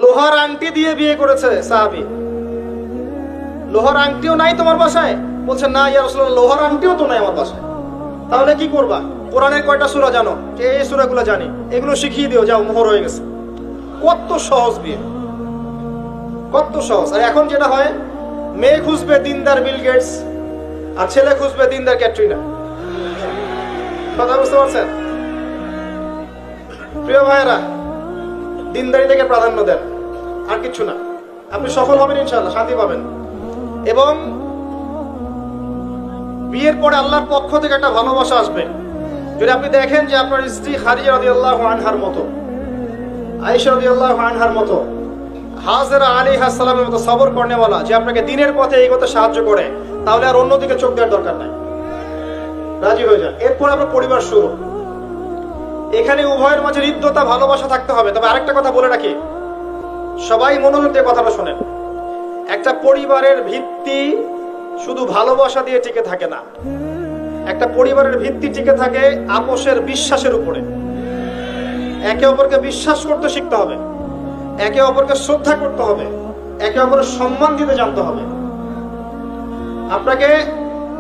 লোহার আংটি দিয়ে বিয়ে করেছে সাহাবী। লোহার আংটিও নাই তোমার বাসায়? বলছে না ইয়া রাসূলুল্লাহ, লোহার আংটিও তো নাই আমার বাসায়। তাহলে কি করবা? কোরআনের কয়টা সূরা জানো? এই সূরাগুলো জানি, এগুলো শিখিয়ে দিও, যাও, মোহর হয়ে গেছে। কত সহজ বিয়ে, কত সহজ। আর এখন যেটা হয়, মেয়ে খুঁজবে দিনদার বিল গেটস, আর ছেলে খুঁজবে দিনদার ক্যাটরিনা। কথা বুঝতে পারছেন? প্রিয় ভাইয়েরা, দিনদারিটাকে প্রাধান্য দেন, আর কিছু না। আপনি সফল হবেন ইনশাআল্লাহ, শান্তি পাবেন। এবং বিয়ের পরে আল্লাহর পক্ষ থেকে একটা ভালোবাসা আসবে। যদি আপনি দেখেন যে আপনার স্ত্রী খাদিজা রাদিয়াল্লাহু আনহার মতো, আয়েশা রাদিয়াল্লাহু আনহার মতো, হাজেরা আলাইহিস সালামের মতো সবর করেনেওয়ালা, যে আপনাকে দিনের পথে এগোতে সাহায্য করে, তাহলে আর অন্যদিকে চোখ দেওয়ার দরকার নাই, রাজি হয়ে যান। এরপর আপনার পরিবার শুরু। এখানে উভয়ের মাঝে হৃদ্যতা, ভালোবাসা থাকতে হবে। তবে আরেকটা কথা বলে রাখি, সবাই মনোযোগ দিয়ে কথাটা শোনেন। একটা পরিবারের ভিত্তি শুধু ভালোবাসা দিয়ে টিকে থাকে না। একটা পরিবারের ভিত্তি টিকে থাকে আপোষের বিশ্বাসের উপরে। একে অপরকে বিশ্বাস করতে শিখতে হবে, একে অপরকে শ্রদ্ধা করতে হবে, একে অপরের সম্মান দিতে জানতে হবে। আপনাকে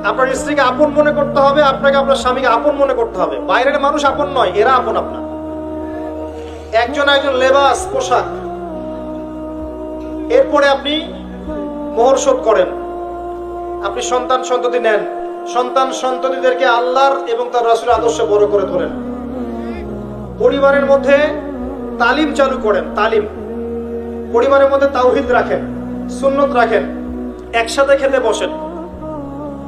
আপনার স্ত্রীকে আপন মনে করতে হবে, আপনাকে আপনার স্বামীকে আপন মনে করতে হবে। বাইরের মানুষ আপন নয়, এরা আপন আপনার। একজন একজন লেবাস, পোশাক। এরপরে আপনি মোহর শোধ করেন, আপনি সন্তান সন্ততি নেন, সন্তান সন্ততিদেরকে আল্লাহর এবং তার রাসূলের আদর্শে বড় করে তোলেন। পরিবারের মধ্যে তালিম চালু করেন, তালিম। পরিবারের মধ্যে তাওহীদ রাখেন, সুন্নত রাখেন, একসাথে খেতে বসেন।